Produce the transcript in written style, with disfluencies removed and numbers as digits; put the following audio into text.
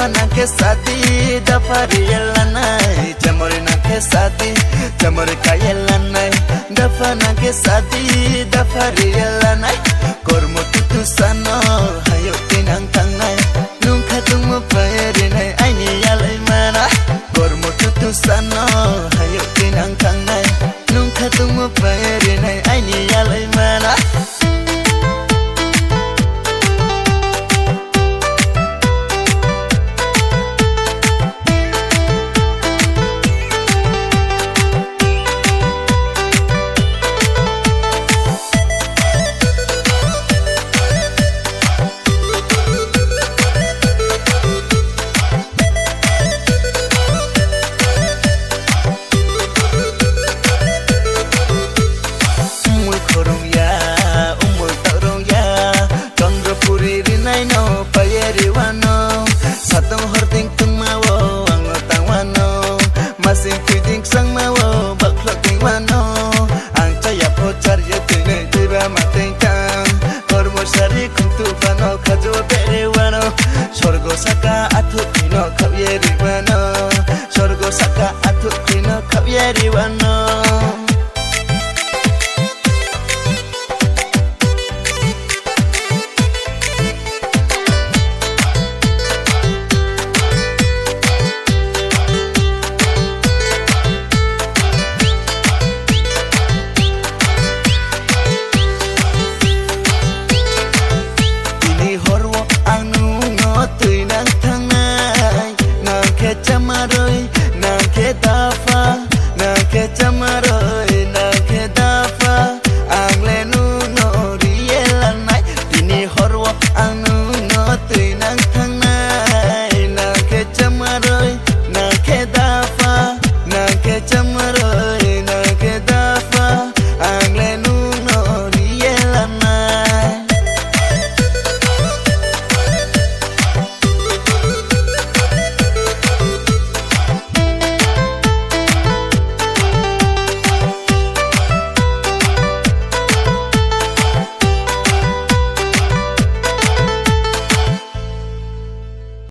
na ke sati dafari yelanai chamori na ke sati chamori kayelanai dafa na ke sati dafari yelanai kormo tutu sano hayo tinang tangai nungka tumu payeri nai aini yalai mana kormo tutu sano hayo tinang tangai nungka tumu payeri nai aini yalai mana masing kuiding sang mawo baklok ting wano ang caya pocar ya tene tiba mateng tang kormo sari kuntu bano kajo bere wano sorgo saka atu kino kabyeri wano sorgo saka atu kino kabyeri wano